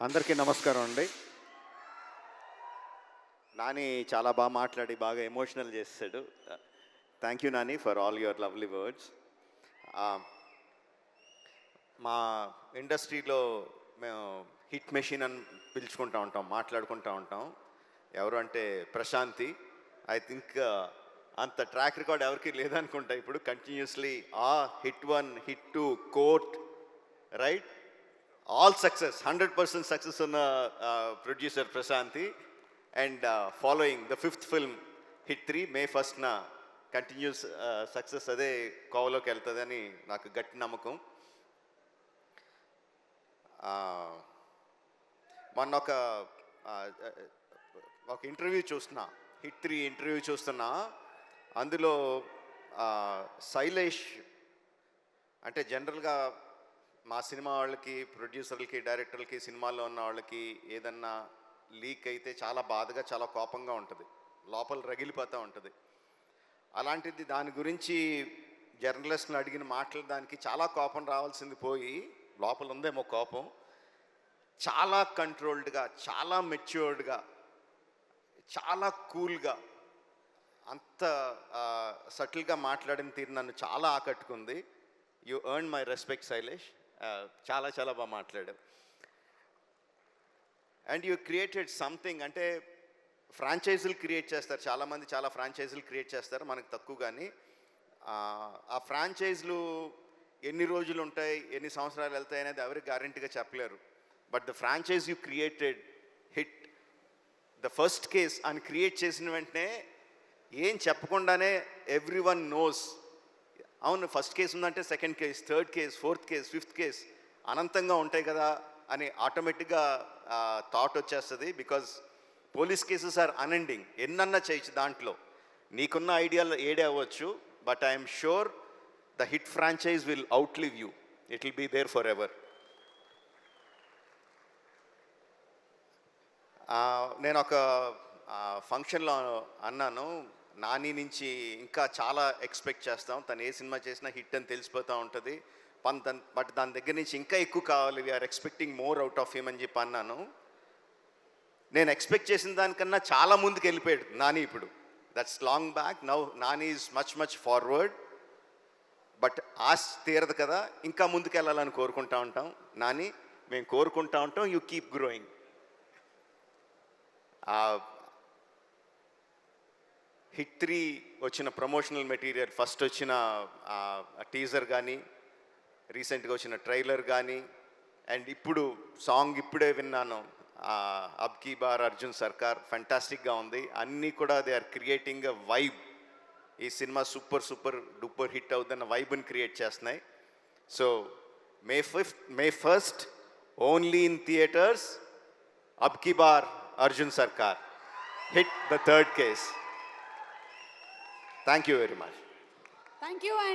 అందరికీ నమస్కారం అండి. నాని చాలా బాగా మాట్లాడి బాగా ఎమోషనల్ చేసాడు. Thank you Nani for all your lovely words. మా ఇండస్ట్రీలో మేము హిట్ మెషిన్ అని పిలుచుకుంటూ ఉంటాం, మాట్లాడుకుంటూ ఉంటాం. ఎవరు అంటే ప్రశాంతి. ఐ థింక్ అంత ట్రాక్ రికార్డ్ ఎవరికి లేదనుకుంటా. ఇప్పుడు continuously hit 1, hit 2, court, right, all success, 100% success ఉన్న producer Prashanti. And following the 5th film hit 3 May 1st continuous success అదే కోవలోకి వెళ్తుందని నాకు గట్టి నమ్మకం. మొన్న ఒక ఇంటర్వ్యూ చూస్తున్నా, హిట్ 3 ఇంటర్వ్యూ చూస్తున్నా. అందులో శైలేష్ అంటే జనరల్గా మా సినిమా వాళ్ళకి, ప్రొడ్యూసర్లకి, డైరెక్టర్లకి, సినిమాల్లో ఉన్న వాళ్ళకి ఏదన్నా లీక్ అయితే చాలా బాధగా, చాలా కోపంగా ఉంటుంది, లోపల రగిలిపోతూ ఉంటుంది. అలాంటిది దాని గురించి జర్నలిస్ట్ని అడిగిన మాటలు దానికి చాలా కోపం రావాల్సింది పోయి లోపల ఉందేమో కోపం. చాలా కంట్రోల్డ్గా, చాలా మెచ్యూర్డ్గా, చాలా కూల్గా, అంత సటిల్గా మాట్లాడిన తీరు నన్ను చాలా ఆకట్టుకుంది. You earn my respect Shailesh. చాలా చాలా బాగా మాట్లాడావు. And you created something. అంటే ఫ్రాంచైజీలు క్రియేట్ చేస్తారు చాలామంది, చాలా ఫ్రాంచైజీలు క్రియేట్ చేస్తారు, మనకు తక్కువ. కానీ ఆ ఫ్రాంచైజీలు ఎన్ని రోజులు ఉంటాయి, ఎన్ని సంవత్సరాలు వెళ్తాయి అనేది ఎవరికి గ్యారంటీగా చెప్పలేరు. But the franchise you created hit. The first case అని క్రియేట్ చేసిన వెంటనే ఏం చెప్పకుండానే ఎవ్రీ వన్ నోస్, అవును ఫస్ట్ కేసు ఉందంటే second case, third case, fourth case, fifth case అనంతంగా ఉంటాయి కదా అని ఆటోమేటిక్గా థాట్ వచ్చేస్తుంది. Because police cases are unending. ఎన్నన్నా చేయొచ్చు దాంట్లో, నీకున్న ఐడియాలు ఏడే అవ్వచ్చు. But I'm sure the hit franchise will outlive you. It will be there forever. నేను ఒక ఫంక్షన్లో అన్నాను, నాని నుంచి ఇంకా చాలా ఎక్స్పెక్ట్ చేస్తాం, తను ఏ సినిమా చేసినా హిట్ అని తెలిసిపోతూ ఉంటుంది, బట్ దాని దగ్గర నుంచి ఇంకా ఎక్కువ కావాలి, we're expecting more out of him అని చెప్పి అన్నాను. నేను ఎక్స్పెక్ట్ చేసిన దానికన్నా చాలా ముందుకు వెళ్ళిపోయాడు నాని ఇప్పుడు. That's long back. Now Nani is much forward. But ఆశ తీరదు కదా, ఇంకా ముందుకు వెళ్ళాలని కోరుకుంటా ఉంటాం. నాని, మేము కోరుకుంటా ఉంటాం. You keep growing. హిట్ 3 వచ్చిన ప్రమోషనల్ మెటీరియల్, ఫస్ట్ వచ్చిన టీజర్ కానీ, రీసెంట్గా వచ్చిన ట్రైలర్ కానీ, అండ్ ఇప్పుడు సాంగ్ ఇప్పుడే విన్నాను, అబ్ కీ బార్ అర్జున్ సర్కార్, ఫెంటాస్టిక్గా ఉంది. అన్నీ కూడా they are creating a vibe. ఈ సినిమా సూపర్ డూపర్ హిట్ అవుతున్న వైబ్ని క్రియేట్ చేస్తున్నాయి. So May 1st only in theatres, Ab Ki Baar Arjun Sarkar, hit the third case. Thank you very much. Thank you. And